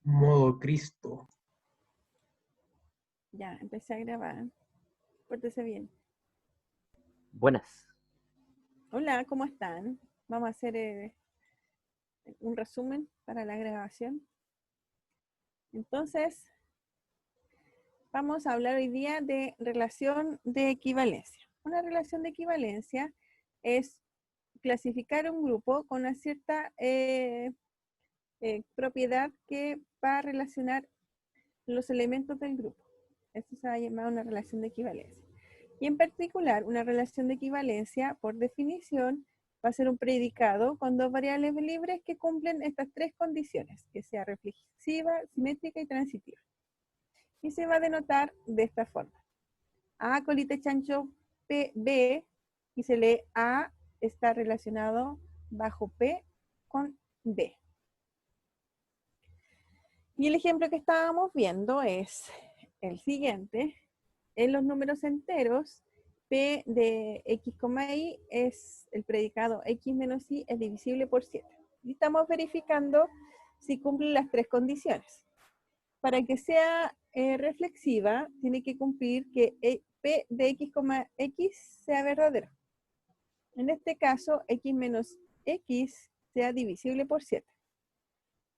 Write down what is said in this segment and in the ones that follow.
Modo Cristo. Ya, empecé a grabar. Pórtese bien. Buenas. Hola, ¿cómo están? Vamos a hacer un resumen para la grabación. Entonces, vamos a hablar hoy día de relación de equivalencia. Una relación de equivalencia es clasificar un grupo con una cierta propiedad que va a relacionar los elementos del grupo. Esto se va a llamar una relación de equivalencia. Y en particular, una relación de equivalencia, por definición, va a ser un predicado con dos variables libres que cumplen estas tres condiciones, que sea reflexiva, simétrica y transitiva. Y se va a denotar de esta forma. A, colita, chancho, P, B, y se lee A está relacionado bajo P con B. Y el ejemplo que estábamos viendo es el siguiente. En los números enteros, P de X, Y es el predicado X menos Y es divisible por 7. Y estamos verificando si cumple las tres condiciones. Para que sea reflexiva, tiene que cumplir que P de X, X sea verdadero. En este caso, X menos X sea divisible por 7.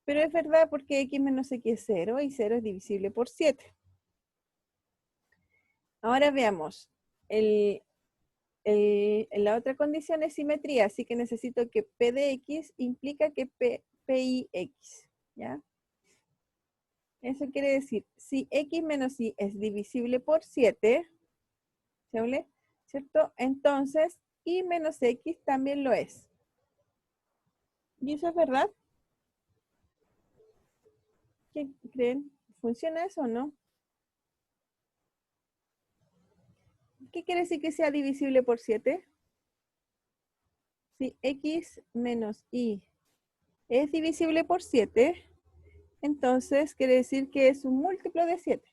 Pero es verdad porque X menos X es 0 y 0 es divisible por 7. Ahora veamos. La otra condición es simetría, así que necesito que P de X implica que PI X, ¿ya? Eso quiere decir, si X menos Y es divisible por 7, ¿cierto? Entonces, Y menos X también lo es. ¿Y eso es verdad? ¿Qué creen? ¿Funciona eso o no? ¿Qué quiere decir que sea divisible por 7? Si X menos Y es divisible por 7, entonces quiere decir que es un múltiplo de 7,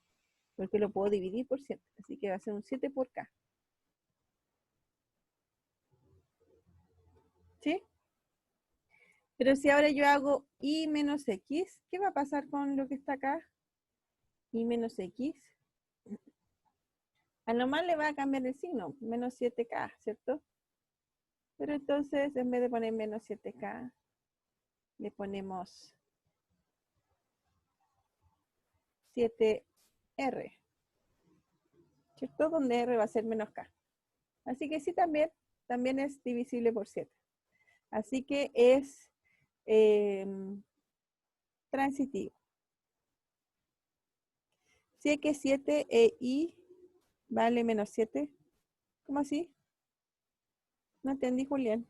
porque lo puedo dividir por 7, así que va a ser un 7 por K. ¿Sí? Pero si ahora yo hago Y menos X, ¿qué va a pasar con lo que está acá? Y menos X. A lo más le va a cambiar el signo, menos 7K, ¿cierto? Pero entonces, en vez de poner menos 7K, le ponemos 7R, ¿cierto? Donde R va a ser menos K. Así que sí, también es divisible por 7. Así que es transitivo. Si X7 e Y vale menos 7, ¿cómo así? No entendí, Julián.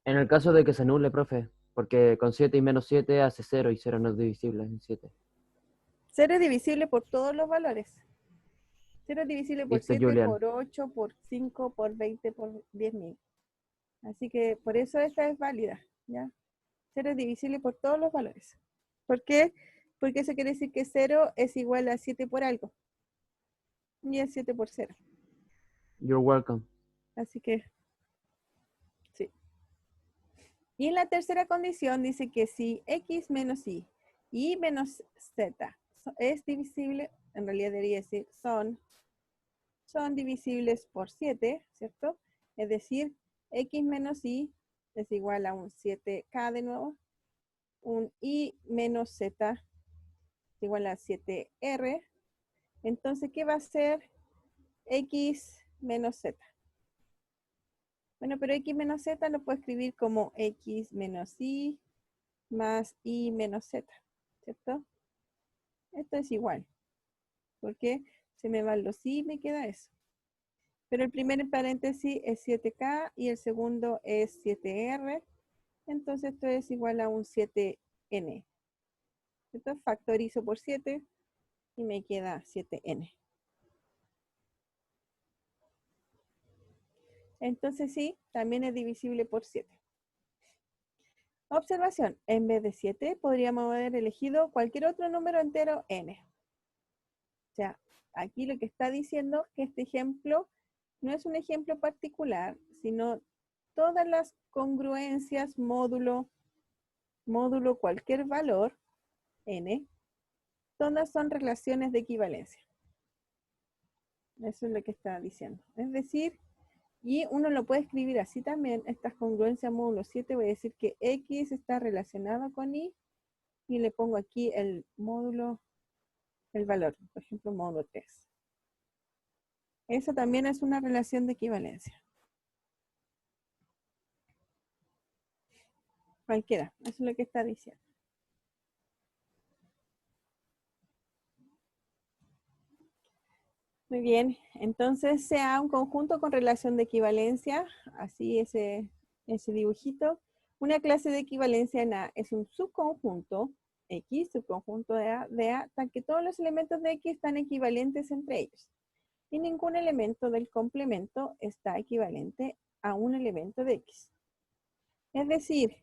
En el caso de que se anule, profe, porque con 7 y menos 7 hace 0 y 0 no es divisible en 7. 0 es divisible por todos los valores. 0 es divisible por Listo, 7, Julián. por 8, por 5, por 20, por 10.000. Así que por eso esta es válida, ¿ya? 0 es divisible por todos los valores. ¿Por qué? Porque eso quiere decir que 0 es igual a 7 por algo. Y es 7 por 0. You're welcome. Así que, sí. Y en la tercera condición dice que si X menos Y menos Z es divisible, en realidad debería decir son divisibles por 7, ¿cierto? Es decir, X menos Y es igual a un 7K de nuevo, un Y menos Z es igual a 7R. Entonces, ¿qué va a ser X menos Z? Bueno, pero X menos Z lo puedo escribir como X menos Y más Y menos Z, ¿cierto? Esto es igual, porque se me van los Y y me queda eso. Pero el primer paréntesis es 7K y el segundo es 7R. Entonces esto es igual a un 7N. Entonces factorizo por 7 y me queda 7N. Entonces sí, también es divisible por 7. Observación, en vez de 7 podríamos haber elegido cualquier otro número entero n. O sea, aquí lo que está diciendo que este ejemplo no es un ejemplo particular, sino todas las congruencias módulo módulo cualquier valor, n, todas son relaciones de equivalencia. Eso es lo que está diciendo. Es decir, y uno lo puede escribir así también, estas congruencias módulo 7, voy a decir que X está relacionado con Y, y le pongo aquí el módulo, el valor, por ejemplo, módulo 3. Esa también es una relación de equivalencia. Cualquiera, eso es lo que está diciendo. Muy bien, entonces sea un conjunto con relación de equivalencia, así ese dibujito. Una clase de equivalencia en A es un subconjunto X, subconjunto de A, tal que todos los elementos de X están equivalentes entre ellos. Y ningún elemento del complemento está equivalente a un elemento de X. Es decir,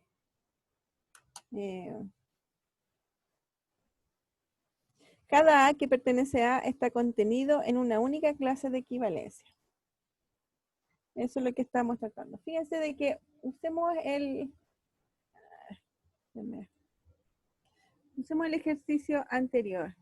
cada A que pertenece a está contenido en una única clase de equivalencia. Eso es lo que estamos tratando. Fíjense de que usemos el ejercicio anterior.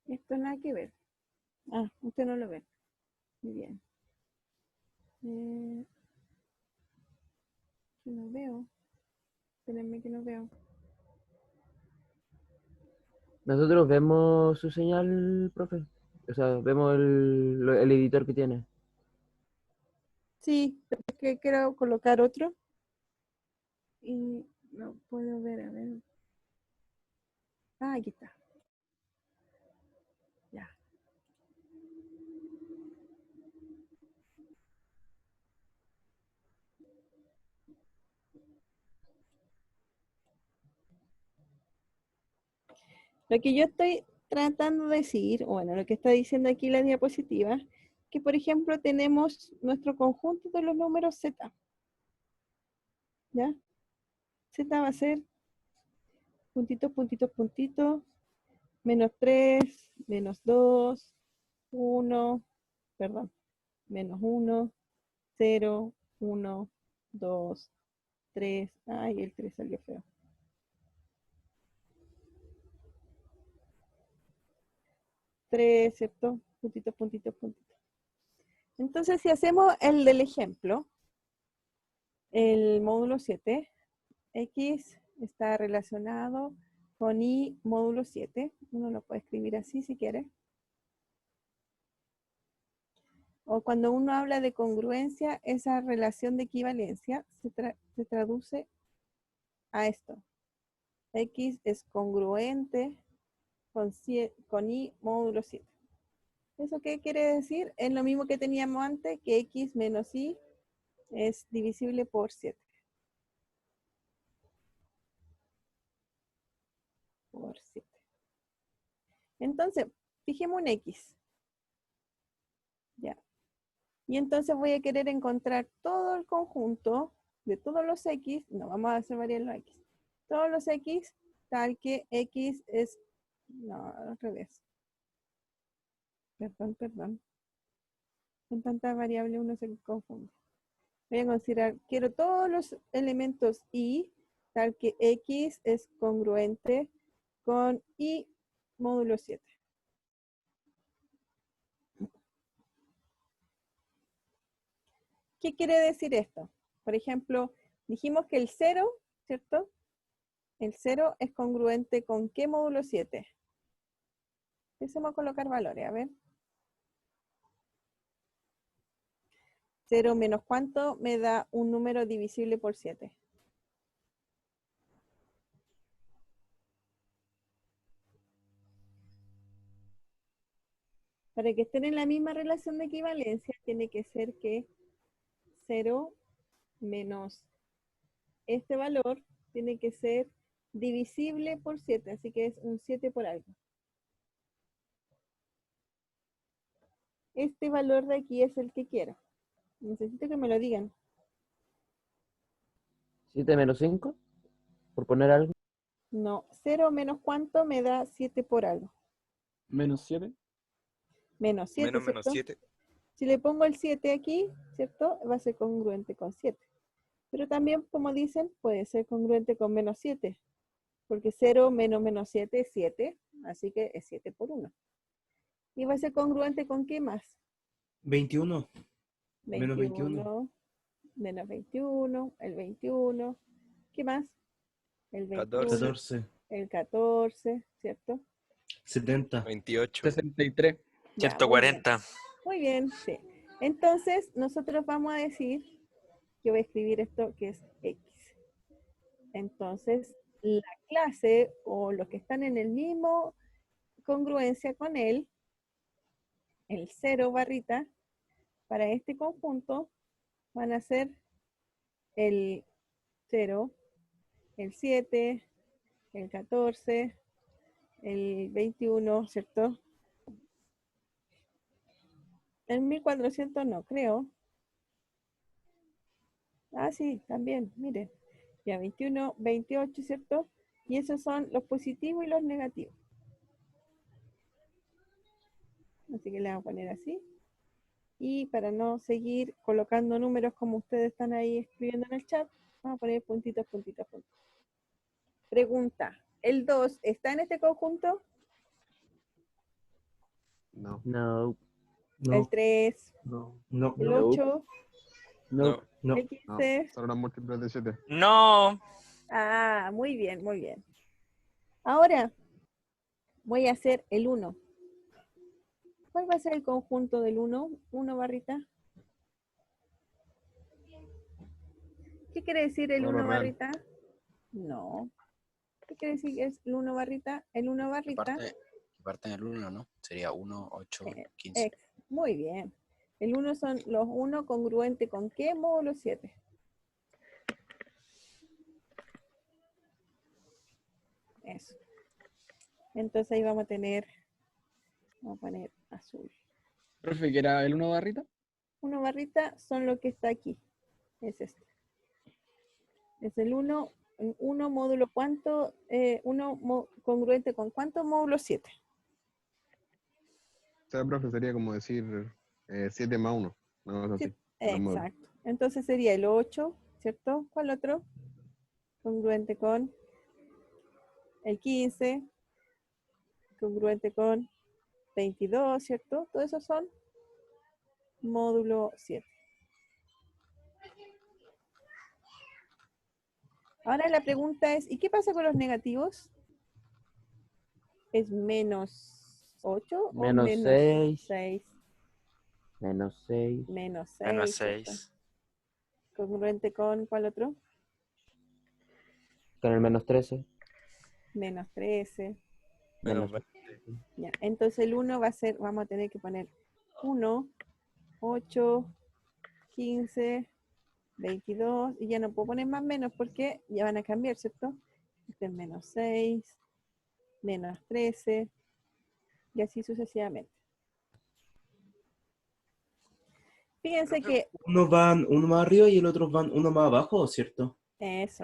Esto nada que ver. Ah, usted no lo ve. Muy bien. Que no veo. Espérenme que no veo. Nosotros vemos su señal, profe. O sea, vemos el editor que tiene. Sí, pero es que quiero colocar otro. Y no puedo ver, a ver. Ah, aquí está. Ya. Lo que yo estoy tratando de decir, bueno, lo que está diciendo aquí la diapositiva, que por ejemplo tenemos nuestro conjunto de los números Z. ¿Ya? Z va a ser puntitos, puntitos, puntitos, menos 3, menos 2, 1, perdón, menos 1, 0, 1, 2, 3, ay, el 3 salió feo. 3, ¿cierto? Puntitos, puntitos, puntitos. Entonces, si hacemos el del ejemplo, el módulo 7, X está relacionado con Y módulo 7. Uno lo puede escribir así si quiere. O cuando uno habla de congruencia, esa relación de equivalencia se traduce a esto. X es congruente con Y módulo 7. ¿Eso qué quiere decir? Es lo mismo que teníamos antes, que X menos Y es divisible por 7. Por 7. Entonces, fijemos un X. Ya. Y entonces voy a querer encontrar todo el conjunto de todos los X, no vamos a hacer variar los X, todos los X, tal que X es, no, al revés. Perdón. Con tantas variables uno se confunde. Voy a considerar, quiero todos los elementos Y, tal que X es congruente con Y módulo 7. ¿Qué quiere decir esto? Por ejemplo, dijimos que el 0, ¿cierto? El 0 es congruente con ¿qué módulo 7? Empecemos a colocar valores, a ver. 0 menos ¿cuánto me da un número divisible por 7? Para que estén en la misma relación de equivalencia, tiene que ser que 0 menos este valor tiene que ser divisible por 7, así que es un 7 por algo. Este valor de aquí es el que quiero. Necesito que me lo digan. 7 menos 5, por poner algo. No, 0 menos cuánto me da 7 por algo. Menos 7. Menos 7, Menos ¿cierto? 7. Si le pongo el 7 aquí, ¿cierto? Va a ser congruente con 7. Pero también, como dicen, puede ser congruente con menos 7. Porque 0 menos menos 7 es 7. Así que es 7 por 1. ¿Y va a ser congruente con qué más? 21. Menos 21. 21. Menos 21. El 21. ¿Qué más? El 21. 14. 14. El 14, ¿cierto? 70. 28. 63. Ya, 140. Muy bien, sí. Entonces, nosotros vamos a decir que voy a escribir esto que es X. Entonces, la clase o los que están en el mismo congruencia con él, el 0 barrita, para este conjunto van a ser el 0, el 7, el 14, el 21, ¿cierto? El 1400 no, creo. Ah, sí, también, miren. Ya 21, 28, ¿cierto? Y esos son los positivos y los negativos. Así que le vamos a poner así. Y para no seguir colocando números como ustedes están ahí escribiendo en el chat, vamos a poner puntitos, puntitos, puntitos. Pregunta, ¿el 2 está en este conjunto? No. No. El No. 3, No. No. el No. 8, No. No. el No. 15. Solo las múltiples de 7. No. Ah, muy bien, muy bien. Ahora voy a hacer el 1. ¿Cuál va a ser el conjunto del 1? 1 barrita. ¿Qué quiere decir el Todo lo 1 real. barrita? No. ¿Qué quiere decir que es el 1 barrita? El 1 Que barrita. parte en el 1, ¿no? Sería 1, 8, eh, 15. Muy bien. El 1 son los 1 congruente con qué módulo 7. Eso. Entonces ahí vamos a poner azul. Profe, ¿que era el 1 barrita? 1 barrita son lo que está aquí. Es este. Es el 1, 1 módulo cuánto, 1 congruente con cuánto módulo 7. O sea, profe, sería como decir 7 más 1. No, es así. Los módulos. Exacto. Entonces sería el 8, ¿cierto? ¿Cuál otro? Congruente con el 15, congruente con 22, ¿cierto? Todos esos son módulo 7. Ahora la pregunta es, ¿y qué pasa con los negativos? ¿Es menos 8 o Menos menos 6. 6? Menos 6. Menos 6. Menos ¿cierto? 6. Congruente con ¿cuál otro? Con el menos 13. Menos 13. Menos Menos 20. Ya. Entonces el 1 va a ser, vamos a tener que poner 1, 8, 15, 22, y ya no puedo poner más menos porque ya van a cambiar, ¿cierto? Este es menos 6, menos 13, y así sucesivamente. Fíjense que Unos van uno más arriba y el otro van uno más abajo, ¿cierto? eso,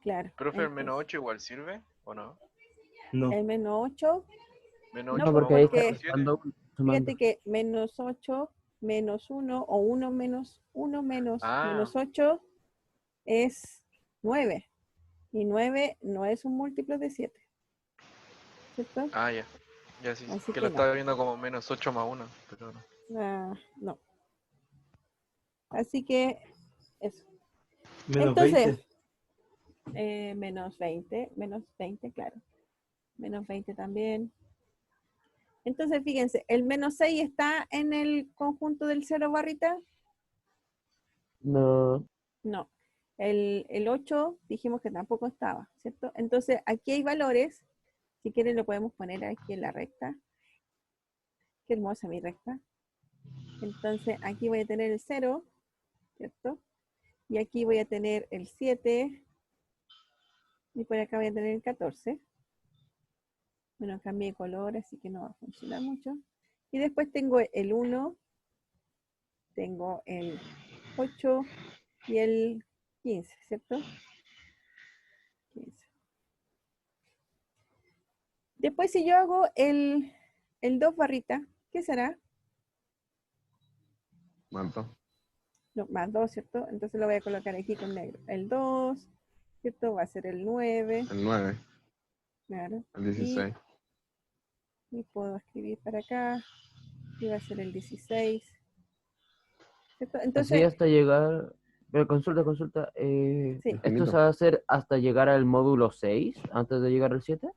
claro. Profe, ¿el menos Entonces, 8 igual sirve o no? No. el menos 8, Menos no, No, 8 pues más porque ahí 1 está porque menos 7. restando, sumando. fíjate que menos 8, menos 1, o 1 menos 1 menos Ah, menos 8 es 9. Y 9 no es un múltiplo de 7, ¿cierto? ya. Ya sí, Así que que lo no. estaba viendo como menos 8 más 1, pero no. Ah, no. Así que eso. Menos Entonces, 20. menos 20, claro. Menos 20 también. Entonces, fíjense, el menos 6 está en el conjunto del 0 barrita. No. No. El 8 dijimos que tampoco estaba, ¿cierto? Entonces, aquí hay valores. Si quieren lo podemos poner aquí en la recta. Qué hermosa mi recta. Entonces, aquí voy a tener el 0, ¿cierto? Y aquí voy a tener el 7. Y por acá voy a tener el 14. Bueno, cambié de color, así que no va a funcionar mucho. Y después tengo el 1, tengo el 8 y el 15, ¿cierto? 15. Después, si yo hago el 2 barrita, ¿qué será? ¿Cuánto? No, más 2, ¿cierto? Entonces lo voy a colocar aquí con negro. El 2, ¿cierto? Va a ser el 9. El 9, Claro. el 16. Y puedo escribir para acá. Y va a ser el 16. ¿Cierto? Así Entonces, hasta llegar. Pero consulta. sí. ¿Esto Infinito. se va a hacer hasta llegar al módulo 6 antes de llegar al 7?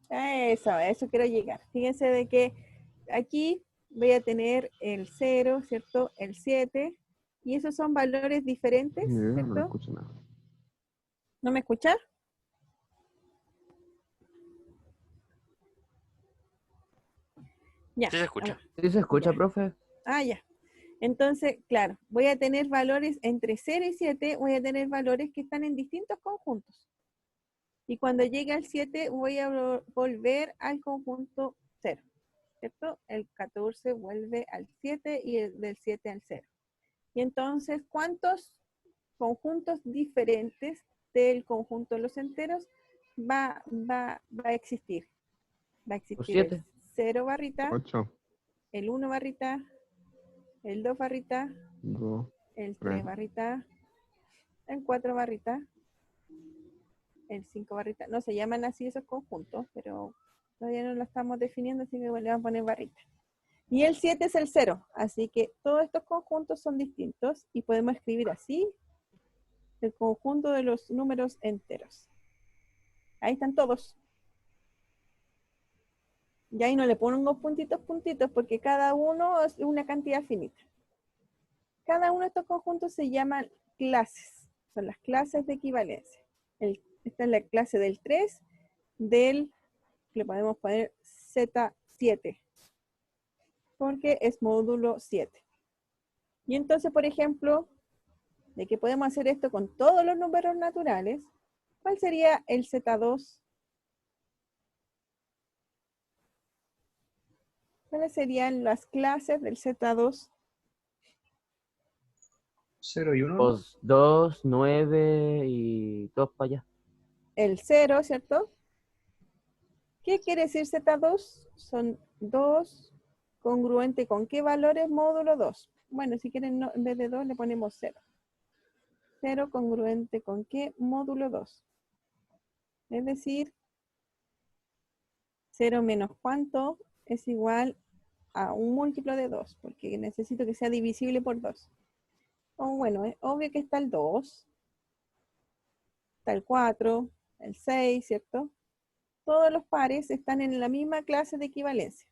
A eso quiero llegar. Fíjense de que aquí voy a tener el 0, ¿cierto? El 7. Y esos son valores diferentes, No ¿cierto? escucho nada. ¿No me escuchan? Ya. Sí se escucha. ¿Sí se escucha, Ya. profe? Ya. Entonces, claro, voy a tener valores entre 0 y 7, voy a tener valores que están en distintos conjuntos. Y cuando llegue al 7, voy a volver al conjunto 0, ¿cierto? El 14 vuelve al 7 y el del 7 al 0. Y entonces, ¿cuántos conjuntos diferentes del conjunto de los enteros va a existir? Va a existir el 7. 0 barrita, 8, el 1 barrita, el 2 barrita, 2, el 3 3. barrita, el 4 barrita, el 5 barrita. No se llaman así esos conjuntos, pero todavía no lo estamos definiendo, así que le vamos a poner barrita. Y el 7 es el 0, así que todos estos conjuntos son distintos y podemos escribir así el conjunto de los números enteros. Ahí están todos. Y ahí no le pongo puntitos, porque cada uno es una cantidad finita. Cada uno de estos conjuntos se llaman clases. Son las clases de equivalencia. Esta es la clase del 3, le podemos poner Z7, porque es módulo 7. Y entonces, por ejemplo, de que podemos hacer esto con todos los números naturales, ¿cuál sería el Z2? ¿Cuáles serían las clases del Z2? 0 y 1. Pues 2, 9 y 2 para allá. El 0, ¿cierto? ¿Qué quiere decir Z2? Son 2 congruente con qué valores módulo 2. Bueno, si quieren, en vez de 2 le ponemos 0. 0 congruente con qué módulo 2. Es decir, 0 menos cuánto es igual a un múltiplo de 2, porque necesito que sea divisible por 2. Bueno, es obvio que está el 2, está el 4, el 6, ¿cierto? Todos los pares están en la misma clase de equivalencia.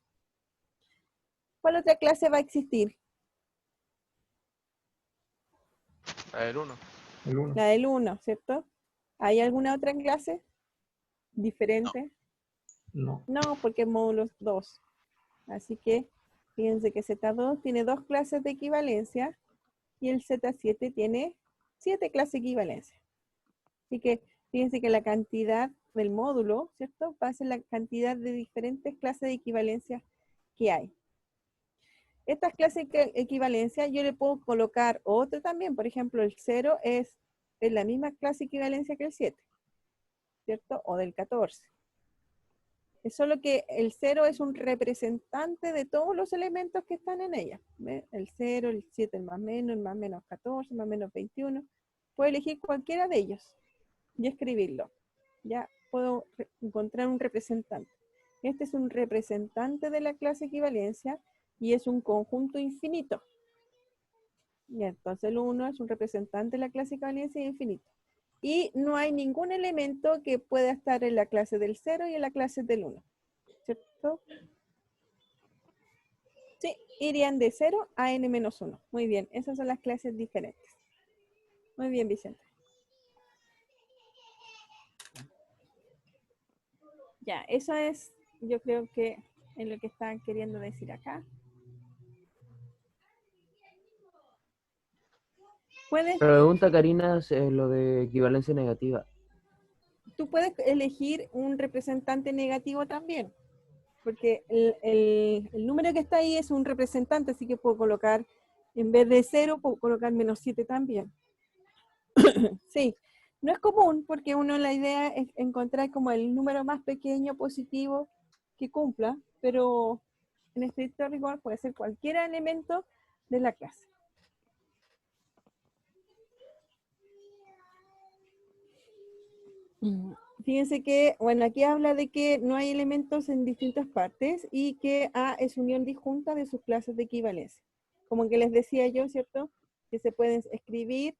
¿Cuál otra clase va a existir? La del 1. El 1. La del 1, ¿cierto? ¿Hay alguna otra clase diferente? No. No, porque es módulo 2. Así que fíjense que Z2 tiene 2 clases de equivalencia y el Z7 tiene 7 clases de equivalencia. Así que fíjense que la cantidad del módulo, ¿cierto? Va a ser la cantidad de diferentes clases de equivalencia que hay. Estas clases de equivalencia yo le puedo colocar otro también. Por ejemplo, el 0 es la misma clase de equivalencia que el 7, ¿cierto? O del 14. Es solo que el 0 es un representante de todos los elementos que están en ella. ¿Ve? El 0, el 7, el más menos 14, el más menos 21. Puedo elegir cualquiera de ellos y escribirlo. Ya puedo encontrar un representante. Este es un representante de la clase equivalencia y es un conjunto infinito. Y entonces el 1 es un representante de la clase equivalencia infinito. Y no hay ningún elemento que pueda estar en la clase del 0 y en la clase del 1. ¿Cierto? Sí, irían de 0 a n-1. Muy bien, esas son las clases diferentes. Muy bien, Vicente. Ya, eso es, yo creo que es lo que están queriendo decir acá. Puedes, Pregunta Karina lo de equivalencia negativa. tú puedes elegir un representante negativo también, porque el número que está ahí es un representante, así que puedo colocar, en vez de 0, puedo colocar -7 también. Sí, no es común porque la idea es encontrar como el número más pequeño positivo que cumpla, pero en estricto rigor puede ser cualquier elemento de la clase. Fíjense que, bueno, aquí habla de que no hay elementos en distintas partes y que A es unión disjunta de sus clases de equivalencia. Como que les decía yo, ¿cierto? Que se pueden escribir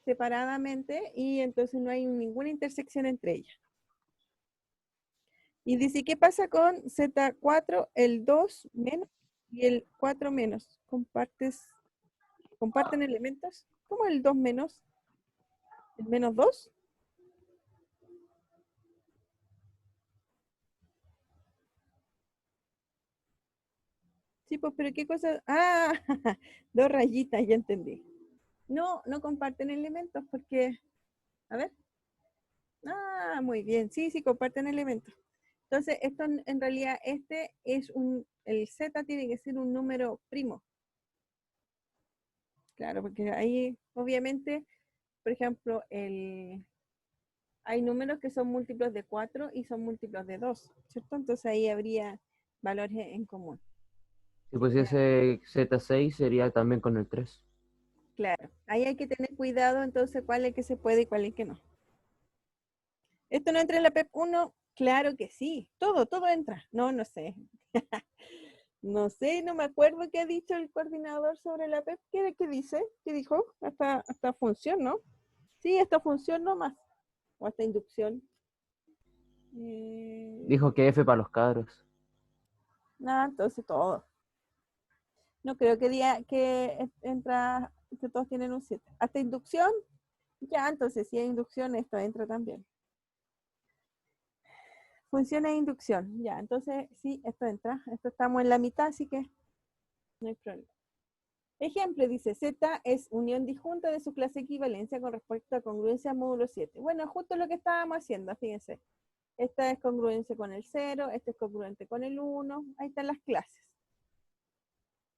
separadamente y entonces no hay ninguna intersección entre ellas. Y dice, ¿qué pasa con Z4, el 2 menos y el 4 menos? ¿Comparten elementos? ¿Cómo el 2 menos? ¿El menos 2? Sí, pues, pero ¿qué cosa? Ah, dos rayitas, ya entendí. No, no comparten elementos porque, a ver. Ah, muy bien. Sí, sí, comparten elementos. Entonces, esto en realidad, este es el Z tiene que ser un número primo. Claro, porque ahí, obviamente, por ejemplo, hay números que son múltiplos de 4 y son múltiplos de 2, ¿cierto? Entonces ahí habría valores en común. Y pues ese Z6 sería también con el 3. Claro, ahí hay que tener cuidado entonces cuál es que se puede y cuál es que no. ¿Esto no entra en la PEP 1? Claro que sí, todo entra. No, no sé. No sé, no me acuerdo qué ha dicho el coordinador sobre la PEP. ¿Qué dice? ¿Qué dijo? Hasta función, ¿no? Sí, hasta función nomás. O hasta inducción. Dijo que F para los cabros. Nada, entonces todo. No creo que diga que entra, que todos tienen un 7. Hasta inducción, ya, entonces si hay inducción, esto entra también. Función e inducción, ya, entonces sí, esto entra. Esto estamos en la mitad, así que no hay problema. Ejemplo, dice, Z es unión disjunta de su clase equivalencia con respecto a congruencia módulo 7. Bueno, justo lo que estábamos haciendo, fíjense. Esta es congruencia con el 0, este es congruente con el 1. Ahí están las clases.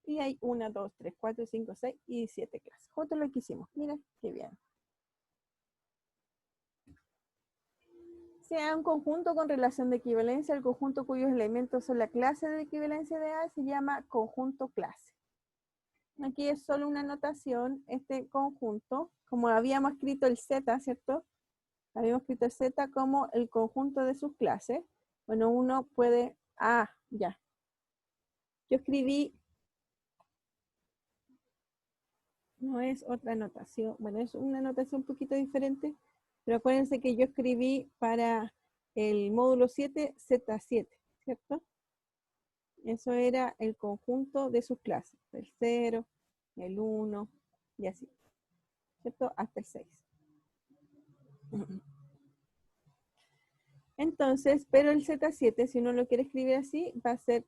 Y hay 1, 2, 3, 4, 5, 6 y 7 clases. Justo lo que hicimos. Mira, qué bien. Sea un conjunto con relación de equivalencia, el conjunto cuyos elementos son la clase de equivalencia de A se llama conjunto clase. Aquí es solo una notación, este conjunto, como habíamos escrito el Z, ¿cierto? Habíamos escrito el Z como el conjunto de sus clases. Bueno, uno puede, ya. Yo escribí, no es otra notación, bueno, es una notación un poquito diferente, pero acuérdense que yo escribí para el módulo 7, Z7, ¿cierto? Eso era el conjunto de sus clases, el 0, el 1 y así, ¿cierto? Hasta el 6. Entonces, pero el Z7, si uno lo quiere escribir así, va a ser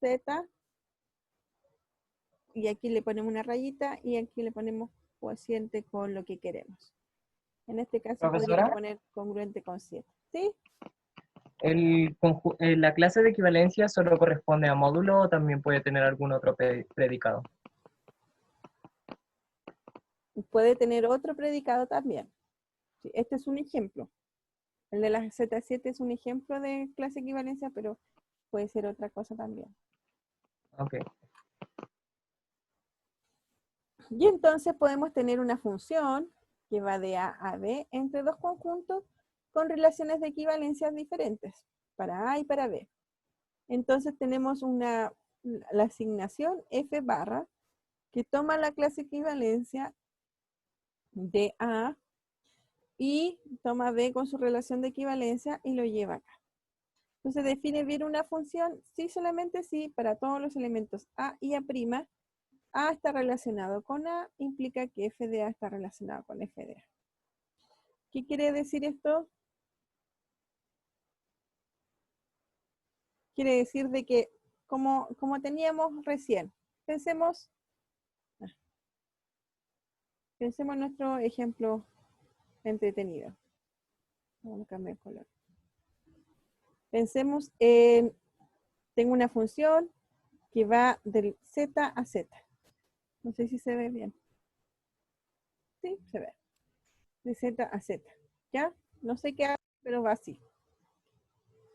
Z, y aquí le ponemos una rayita, y aquí le ponemos cociente con lo que queremos. En este caso Profesora, podríamos poner congruente con 7. ¿Sí? ¿la clase de equivalencia solo corresponde a módulo o también puede tener algún otro predicado? Puede tener otro predicado también. Sí, este es un ejemplo. El de la Z7 es un ejemplo de clase equivalencia, pero puede ser otra cosa también. Ok. Y entonces podemos tener una función que va de A a B entre dos conjuntos con relaciones de equivalencias diferentes, para A y para B. Entonces tenemos la asignación F barra que toma la clase equivalencia de A y toma B con su relación de equivalencia y lo lleva acá. Entonces define bien una función, sí, solamente sí, para todos los elementos A y A', A está relacionado con A, implica que F de A está relacionado con F de A. ¿Qué quiere decir esto? Quiere decir de que, como teníamos recién, pensemos en nuestro ejemplo entretenido. Vamos a cambiar el color. Pensemos en, tengo una función que va del Z a Z. No sé si se ve bien. Sí, se ve. de Z a Z. ¿Ya? No sé qué hace, pero va así.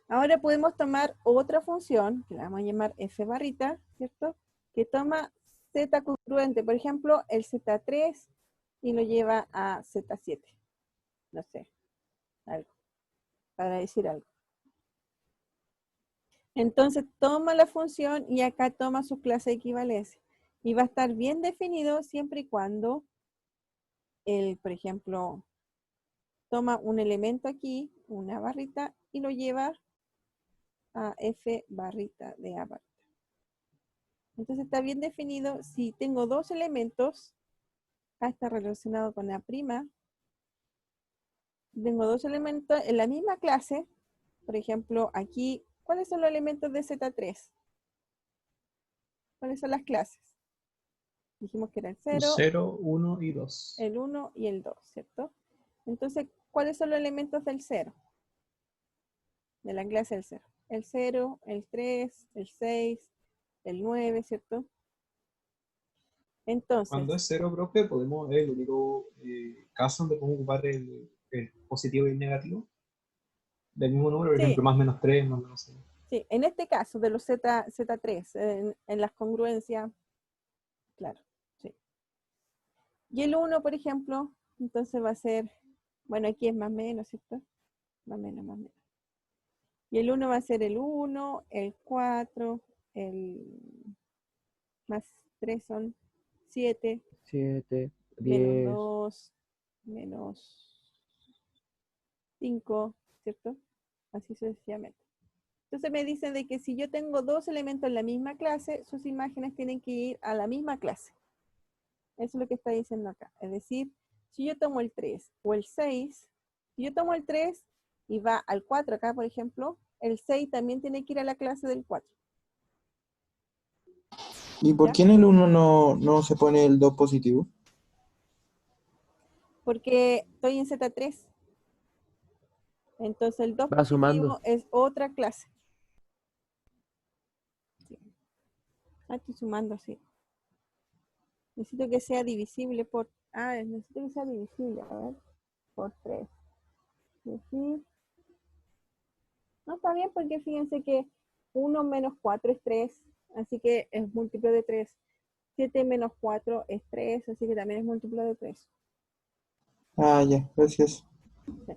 Ahora podemos tomar otra función, que la vamos a llamar f barrita, ¿cierto? Que toma Z congruente, por ejemplo, el Z3 y lo lleva a Z7. No sé, algo, para decir algo. Entonces toma la función y acá toma su clase de equivalencia. Y va a estar bien definido siempre y cuando por ejemplo, toma un elemento aquí, una barrita, y lo lleva a f barrita de a barrita. Entonces está bien definido. Si tengo dos elementos, acá está relacionado con a'. Tengo dos elementos en la misma clase. Por ejemplo, aquí, ¿cuáles son los elementos de Z3? ¿Cuáles son las clases? Dijimos que era el 0, 0, 1 y 2. el 1 y el 2, ¿cierto? Entonces, ¿cuáles son los elementos del 0? De la clase del 0. El 0, el 3, el 6, el 9, ¿cierto? Entonces, Cuando es 0, profe, podemos ver el único caso donde podemos ocupar el positivo y el negativo del mismo número, por sí, ejemplo, más menos 3, más menos 6. sí, en este caso de los Z3, en las congruencias, claro, sí. Y el 1, por ejemplo, entonces va a ser, bueno, aquí es más menos, ¿cierto? Más menos, más menos. Y el 1 va a ser el 1, el 4, el más 3 son 7, 7, menos 10. 2, menos 5, ¿cierto? Así sucesivamente. Entonces me dicen de que si yo tengo dos elementos en la misma clase, sus imágenes tienen que ir a la misma clase. Eso es lo que está diciendo acá. Es decir, si yo tomo el 3 o el 6, si yo tomo el 3 y va al 4 acá, por ejemplo, el 6 también tiene que ir a la clase del 4. ¿Y por ¿Ya? qué en el 1 no se pone el 2 positivo? Porque estoy en Z3. Entonces el 2 Va positivo sumando. es otra clase. Sí. Ah, estoy sumando, sí. Necesito que sea divisible por... necesito que sea divisible, a ver, por 3. Decir... No, está bien porque fíjense que 1 menos 4 es 3, así que es múltiplo de 3. 7 menos 4 es 3, así que también es múltiplo de 3. Ah, ya, gracias. Sí.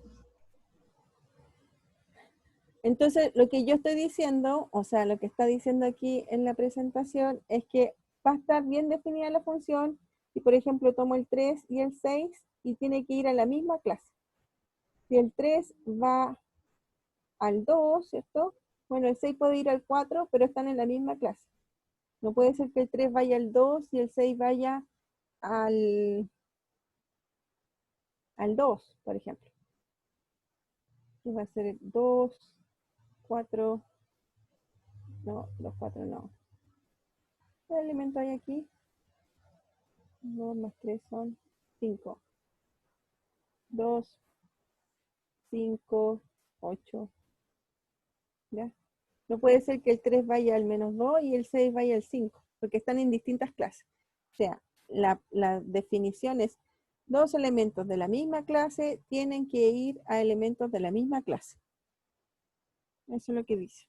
Entonces, lo que yo estoy diciendo, o sea, lo que está diciendo aquí en la presentación, es que va a estar bien definida la función, y por ejemplo tomo el 3 y el 6, y tiene que ir a la misma clase. Si el 3 va al 2, ¿cierto? Bueno, el 6 puede ir al 4, pero están en la misma clase. No puede ser que el 3 vaya al 2 y el 6 vaya al 2, por ejemplo. ¿Qué va a ser el 2, 4? No, los 4 no. ¿Qué elemento hay aquí? 2 más 3 son 5. 2, 5, 8. ¿Ya? No puede ser que el 3 vaya al menos 2 y el 6 vaya al 5, porque están en distintas clases. O sea, la definición es: dos elementos de la misma clase tienen que ir a elementos de la misma clase. Eso es lo que dice.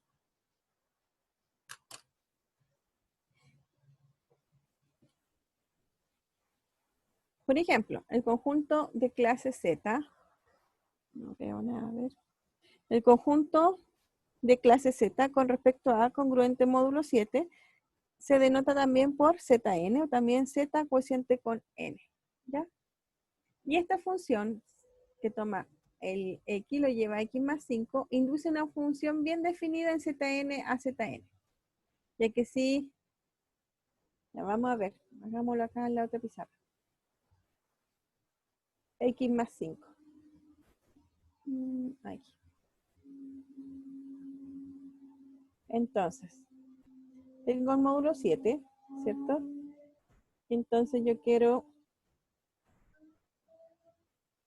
Por ejemplo, el conjunto de clase Z, no veo nada, a ver. El conjunto de clase Z con respecto a congruente módulo 7 se denota también por Zn o también Z cociente con n, ¿ya? Y esta función que toma el x lo lleva a x más 5 induce una función bien definida en Zn a Zn. Ya que si, ya vamos a ver, hagámoslo acá en la otra pizarra. X más 5. Aquí. Entonces, tengo el módulo 7, ¿cierto? Entonces yo quiero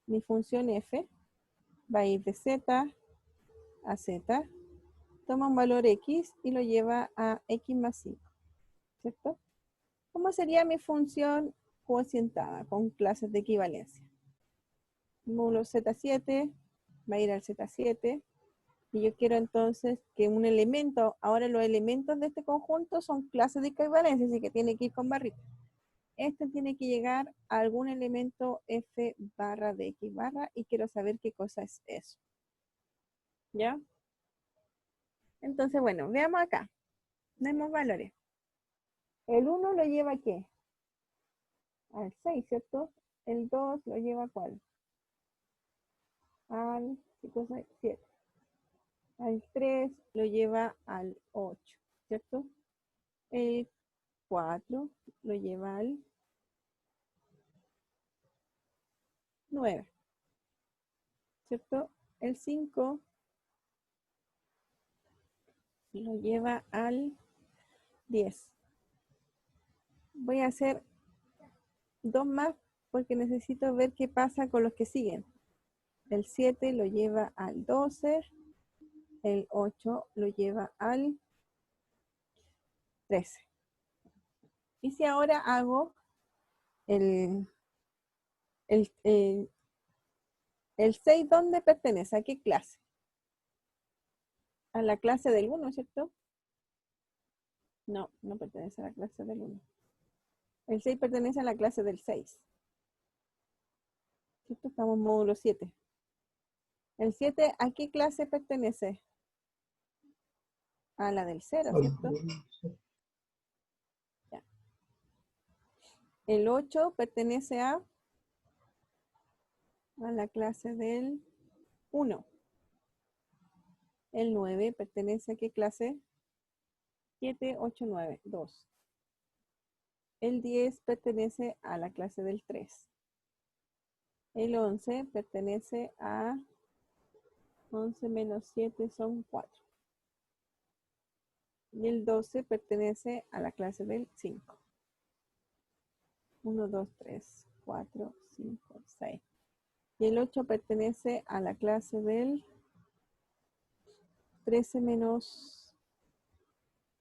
mi función f, va a ir de z a z, toma un valor x y lo lleva a x más 5, ¿cierto? ¿Cómo sería mi función cocientada con clases de equivalencia? módulo Z7 va a ir al Z7. Y yo quiero entonces que un elemento, ahora los elementos de este conjunto son clases de equivalencia, así que tiene que ir con barrita. Este tiene que llegar a algún elemento F barra de X barra y quiero saber qué cosa es eso. ¿Ya? Entonces, bueno, veamos acá. Demos valores. El 1 lo lleva ¿a qué? Al 6, ¿cierto? El 2 lo lleva ¿a cuál? Al 7. Al 3 lo lleva al 8, ¿cierto? El 4 lo lleva al 9, ¿cierto? El 5 lo lleva al 10. Voy a hacer 2 más porque necesito ver qué pasa con los que siguen. El 7 lo lleva al 12. El 8 lo lleva al 13. Y si ahora hago el 6, ¿dónde pertenece? ¿A qué clase? A la clase del 1, ¿cierto? No, no pertenece a la clase del 1. El 6 pertenece a la clase del 6. ¿Cierto? Estamos en módulo 7. El 7, ¿a qué clase pertenece? A la del 0, ¿cierto? Ya. El 8 pertenece a la clase del 1. El 9 pertenece a qué clase? 7, 8, 9, 2. El 10 pertenece a la clase del 3. El 11 pertenece a 11 menos 7 son 4. Y el 12 pertenece a la clase del 5. 1, 2, 3, 4, 5, 6. Y el 8 pertenece a la clase del 13 menos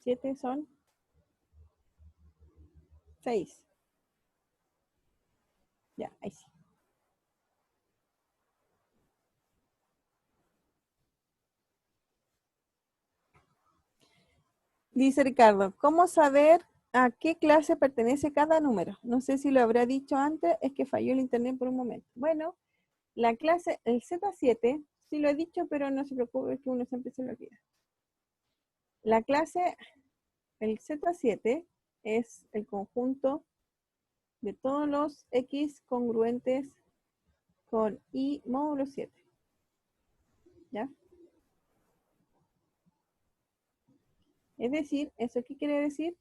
7 son 6. Ya, ahí sí. Dice Ricardo, ¿cómo saber a qué clase pertenece cada número? No sé si lo habrá dicho antes, es que falló el internet por un momento. Bueno, la clase, el Z7, sí lo he dicho, pero no se preocupe, es que uno siempre se lo olvida. La clase, el Z7 es el conjunto de todos los X congruentes con I módulo 7. ¿Ya? Es decir, ¿eso qué quiere decir?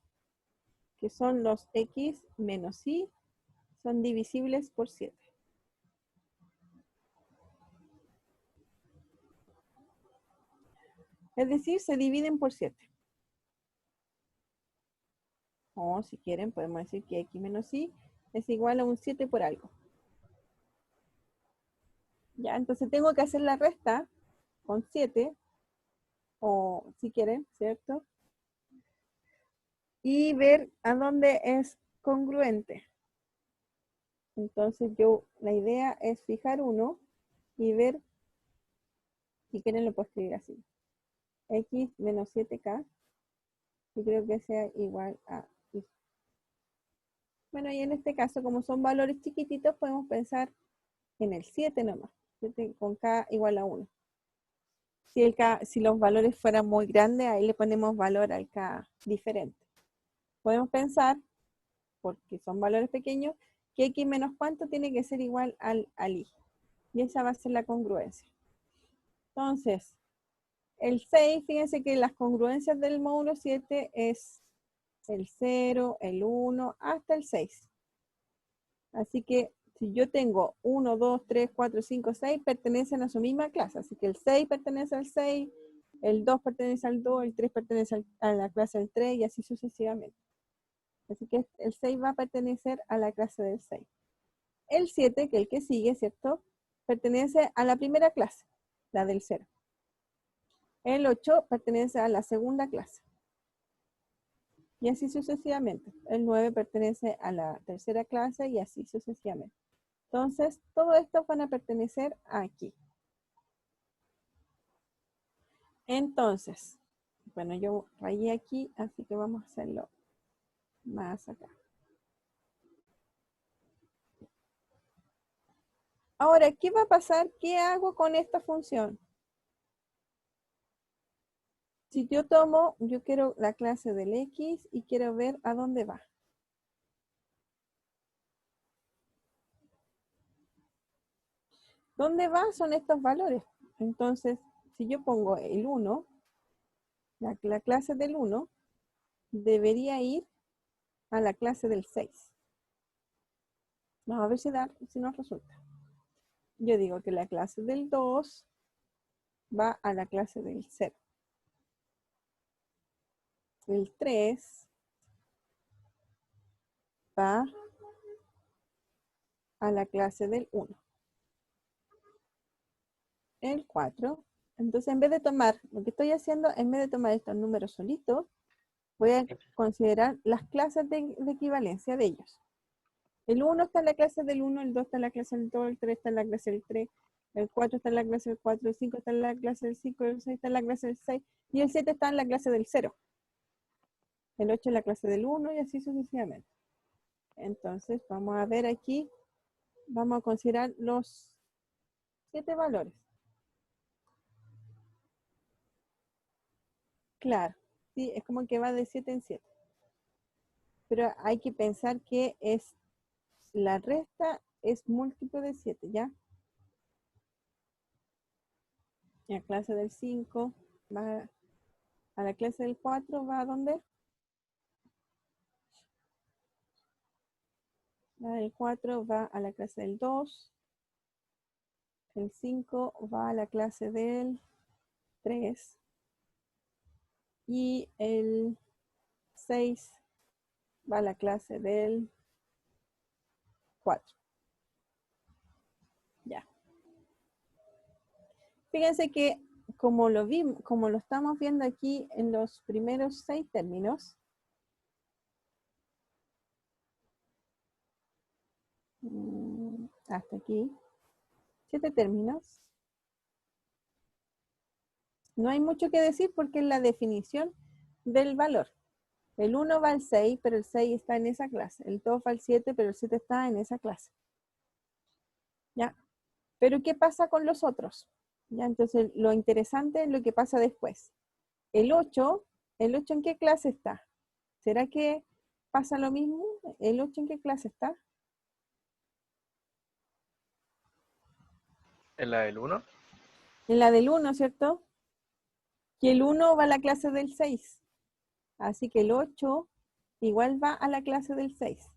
Que son los X menos I, son divisibles por 7. Es decir, se dividen por 7. O si quieren, podemos decir que X menos Y es igual a un 7 por algo. Ya, entonces tengo que hacer la resta con 7, o si quieren, ¿cierto? Y ver a dónde es congruente. Entonces la idea es fijar 1 y ver, si quieren lo puedo escribir así. X menos 7K, y creo que sea igual a Y. Bueno, y en este caso, como son valores chiquititos, podemos pensar en el 7 nomás. 7 con K igual a 1. Si los valores fueran muy grandes, ahí le ponemos valor al K diferente. Podemos pensar, porque son valores pequeños, que X menos cuánto tiene que ser igual al Y. Y esa va a ser la congruencia. Entonces, el 6, fíjense que las congruencias del módulo 7 es el 0, el 1, hasta el 6. Así que si yo tengo 1, 2, 3, 4, 5, 6, pertenecen a su misma clase. Así que el 6 pertenece al 6, el 2 pertenece al 2, el 3 pertenece a la clase del 3 y así sucesivamente. Así que el 6 va a pertenecer a la clase del 6. El 7, que es el que sigue, ¿cierto? Pertenece a la primera clase, la del 0. El 8 pertenece a la segunda clase. Y así sucesivamente. El 9 pertenece a la tercera clase y así sucesivamente. Entonces, todo esto van a pertenecer aquí. Entonces, bueno, yo rayé aquí, así que vamos a hacerlo más acá. Ahora, ¿qué va a pasar? ¿Qué hago con esta función? Si yo tomo, yo quiero la clase del X y quiero ver a dónde va. ¿Dónde va? Son estos valores. Entonces, si yo pongo el 1, la clase del 1, debería ir a la clase del 6. Vamos a ver si nos resulta. Yo digo que la clase del 2 va a la clase del 0. El 3 va a la clase del 1. El 4. Entonces, en vez de tomar, lo que estoy haciendo, en vez de tomar estos números solitos, voy a considerar las clases de equivalencia de ellos. El 1 está en la clase del 1, el 2 está en la clase del 2, el 3 está en la clase del 3, el 4 está en la clase del 4, el 5 está en la clase del 5, el 6 está en la clase del 6, y el 7 está en la clase del 0. El 8 en la clase del 1 y así sucesivamente. Entonces, vamos a ver aquí, vamos a considerar los 7 valores. Claro, sí, es como que va de 7 en 7. Pero hay que pensar que la resta es múltiplo de 7, ¿ya? La clase del 5 va a la clase del 4, ¿va a dónde? La del 4 va a la clase del 2. El 5 va a la clase del 3. Y el 6 va a la clase del 4. Ya. Fíjense que como lo estamos viendo aquí en los primeros 6 términos, hasta aquí, 7 términos, no hay mucho que decir porque es la definición del valor. El 1 va al 6, pero el 6 está en esa clase. El 2 va al 7, pero el 7 está en esa clase. ¿Ya? Pero ¿qué pasa con los otros? ¿Ya? Entonces, lo interesante es lo que pasa después. El 8 ¿en qué clase está? ¿Será que pasa lo mismo? ¿El 8 en qué clase está? ¿En la del 1? En la del 1, ¿cierto? Que el 1 va a la clase del 6. Así que el 8 igual va a la clase del 6.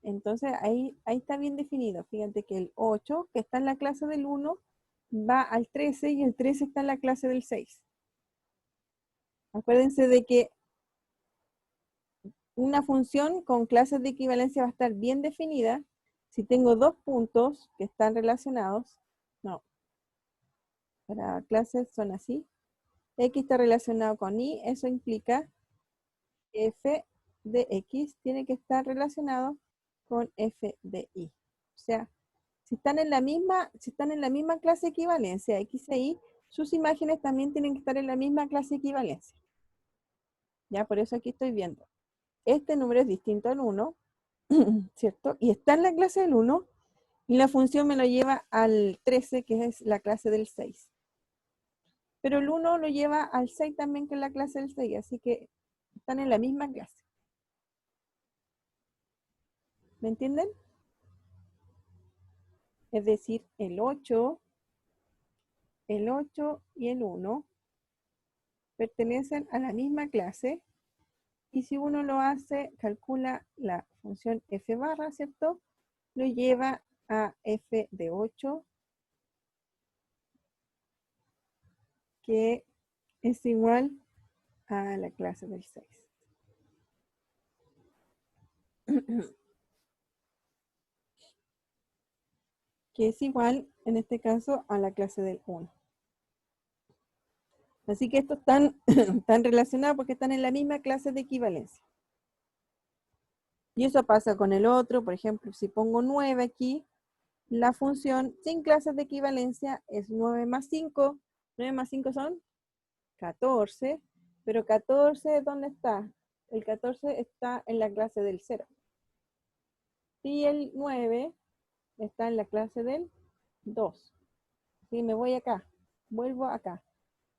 Entonces, ahí está bien definido. Fíjate que el 8, que está en la clase del 1, va al 13 y el 13 está en la clase del 6. Acuérdense de que una función con clases de equivalencia va a estar bien definida si tengo dos puntos que están relacionados. No. Para clases son así. X está relacionado con Y. Eso implica que f de X tiene que estar relacionado con f de Y. O sea, si están en la misma clase de equivalencia X e Y, sus imágenes también tienen que estar en la misma clase de equivalencia. Ya, por eso aquí estoy viendo. Este número es distinto al 1, ¿cierto? Y está en la clase del 1, y la función me lo lleva al 13, que es la clase del 6. Pero el 1 lo lleva al 6 también, que es la clase del 6, así que están en la misma clase. ¿Me entienden? Es decir, el 8 y el 1 pertenecen a la misma clase, y si uno lo hace, calcula la función f barra, ¿cierto? Lo lleva a f de 8, que es igual a la clase del 6. Que es igual, en este caso, a la clase del 1. Así que estos están relacionados porque están en la misma clase de equivalencia. Y eso pasa con el otro, por ejemplo, si pongo 9 aquí, La función sin clases de equivalencia es 9 más 5. 9 más 5 son 14. Pero 14, ¿dónde está? El 14 está en la clase del 0. Y el 9 está en la clase del 2. Si me voy acá, vuelvo acá.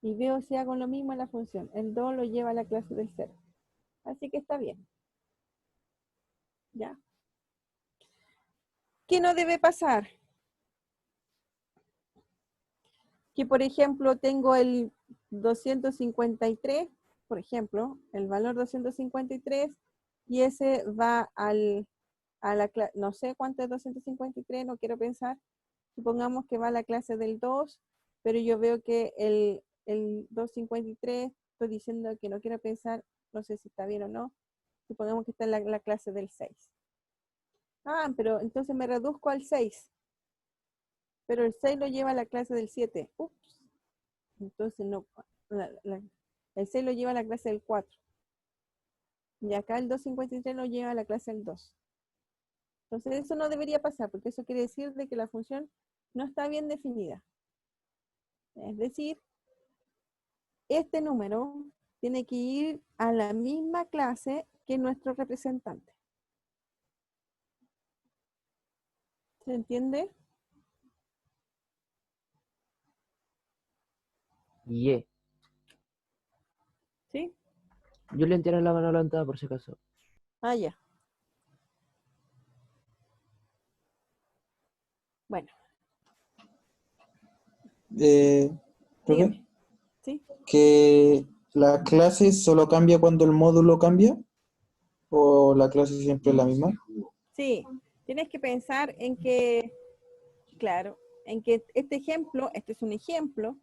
Y veo si hago lo mismo en la función. El 2 lo lleva a la clase del 0. Así que está bien. ¿Ya? ¿Qué no debe pasar? Que, por ejemplo, tengo el 253, por ejemplo, el valor 253, y ese va a la clase, no sé cuánto es 253, no quiero pensar. Supongamos que va a la clase del 2, pero yo veo que el 253, estoy diciendo que no quiero pensar, no sé si está bien o no. Supongamos que está en la clase del 6. Ah, pero entonces me reduzco al 6. Pero el 6 lo lleva a la clase del 7. Ups. Entonces no. El 6 lo lleva a la clase del 4. Y acá el 253 lo lleva a la clase del 2. Entonces eso no debería pasar, porque eso quiere decir de que la función no está bien definida. Es decir, este número tiene que ir a la misma clase que nuestro representante. ¿Se entiende? Yeah. ¿Sí? Julián tiene la mano levantada por si acaso. Ah, ya. Bueno, Profe, dígame. ¿Sí? ¿que la clase solo cambia cuando el módulo cambia? ¿O la clase siempre es la misma? Sí, tienes que pensar en que, claro, en que este ejemplo, este es un ejemplo,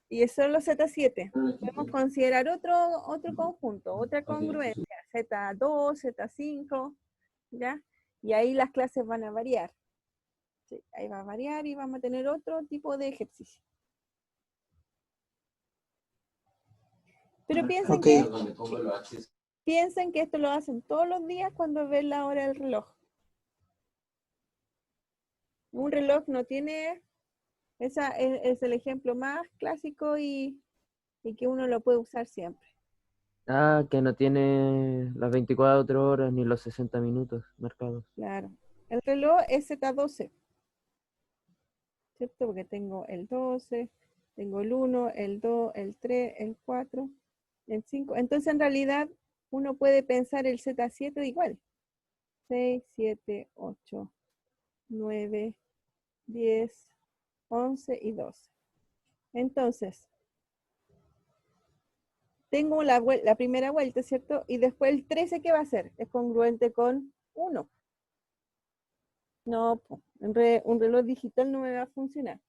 y es solo Z7. Podemos considerar otro conjunto, otra congruencia, Z2, Z5, ¿ya? Y ahí las clases van a variar. Sí, ahí va a variar y vamos a tener otro tipo de ejercicio. Pero Ok. piensen que esto lo hacen todos los días cuando ven la hora del reloj. Un reloj no tiene, esa es el ejemplo más clásico y que uno lo puede usar siempre. Ah, que no tiene las 24 horas ni los 60 minutos marcados. Claro. El reloj es Z12, ¿cierto? Porque tengo el 12, tengo el 1, el 2, el 3, el 4, el 5. Entonces, en realidad, uno puede pensar el Z7 igual. 6, 7, 8, 9, 10, 11 y 12. Entonces, tengo la primera vuelta, ¿cierto? Y después el 13, ¿qué va a hacer? Es congruente con 1. No, un reloj digital no me va a funcionar.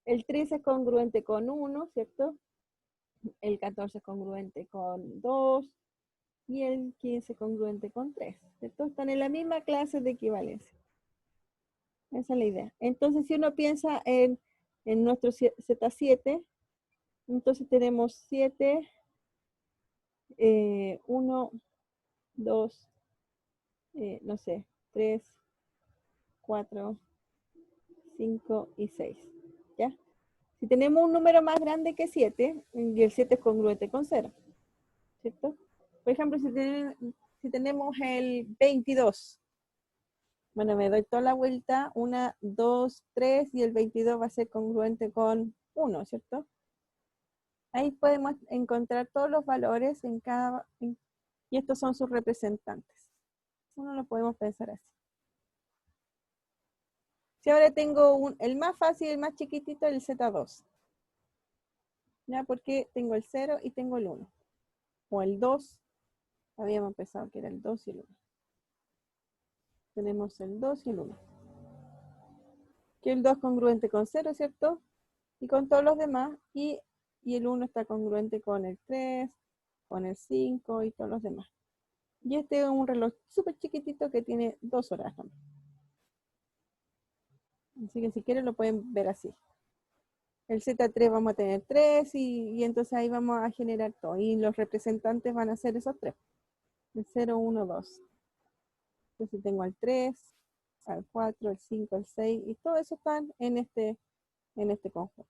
El 13 es congruente con 1, ¿cierto? El 14 es congruente con 2 y el 15 es congruente con 3, ¿cierto? Están en la misma clase de equivalencia. Esa es la idea. Entonces, si uno piensa en nuestro Z7, entonces tenemos 7, 1, 2, no sé, 3, 4, 5 y 6, ¿ya? Si tenemos un número más grande que 7, y el 7 es congruente con 0, ¿cierto? Por ejemplo, si tenemos el 22, bueno, me doy toda la vuelta, 1, 2, 3, y el 22 va a ser congruente con 1, ¿cierto? Ahí podemos encontrar todos los valores y estos son sus representantes. Uno lo podemos pensar así. Si ahora tengo el más fácil, el más chiquitito, el Z2. ¿Ya? Porque tengo el 0 y tengo el 1. O el 2. Habíamos pensado que era el 2 y el 1. Tenemos el 2 y el 1. Que el 2 congruente con 0, ¿cierto? Y con todos los demás. Y el 1 está congruente con el 3, con el 5 y todos los demás. Y este es un reloj súper chiquitito que tiene 2 horas también. Así que si quieren lo pueden ver así. El Z3 vamos a tener 3 y entonces ahí vamos a generar todo. Y los representantes van a ser esos 3. El 0, 1, 2. Entonces tengo el 3, al 4, el 5, el 6, y todo eso están en este conjunto.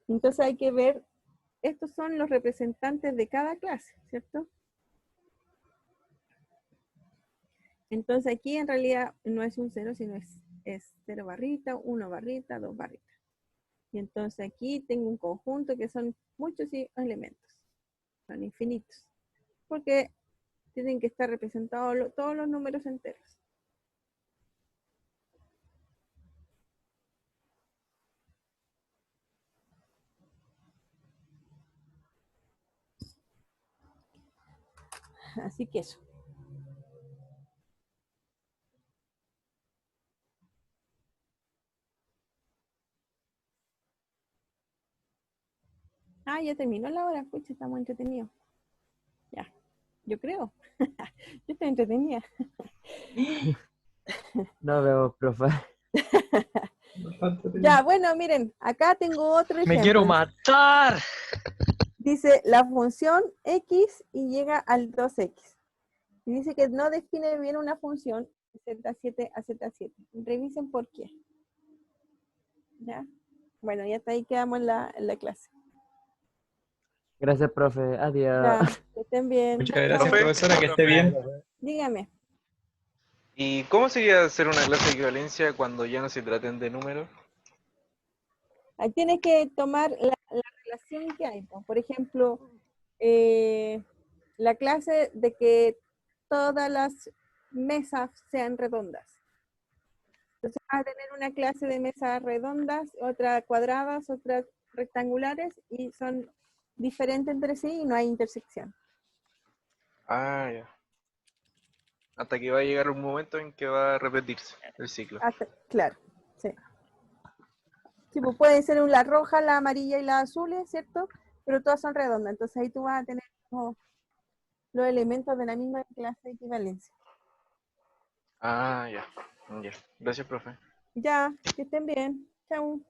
Entonces hay que ver, estos son los representantes de cada clase, ¿cierto? Entonces aquí en realidad no es un 0, sino es 0 barrita, 1 barrita, 2 barritas. Y entonces aquí tengo un conjunto que son muchos elementos, son infinitos, porque tienen que estar representados todos los números enteros. Así que eso. Ah, ya terminó la hora, pucha, está muy entretenido. Ya, yo creo. Yo estoy entretenida. No vemos, profe. Ya, bueno, miren, acá tengo otro ejemplo. ¡Me quiero matar! Dice la función x y llega al 2x. Y dice que no define bien una función z7 a z7. Revisen por qué. ¿Ya? Bueno, ya hasta ahí quedamos en la clase. Gracias, profe. Adiós. Ya, que estén bien. Muchas gracias, Chao. profesora, que esté bien. Dígame. ¿Y cómo sería hacer una clase de equivalencia cuando ya no se traten de números? Ahí tienes que tomar la relación que hay. ¿No? Por ejemplo, la clase de que todas las mesas sean redondas. Entonces vas a tener una clase de mesas redondas, otra cuadradas, otras rectangulares, y son diferentes entre sí y no hay intersección. Ah, ya. Hasta que va a llegar un momento en que va a repetirse el ciclo. Claro, sí. Sí, pues pueden ser la roja, la amarilla y la azul, ¿cierto? Pero todas son redondas, entonces ahí tú vas a tener los elementos de la misma clase de equivalencia. Ah, ya. Ya. Gracias, profe. Ya, que estén bien. Chau.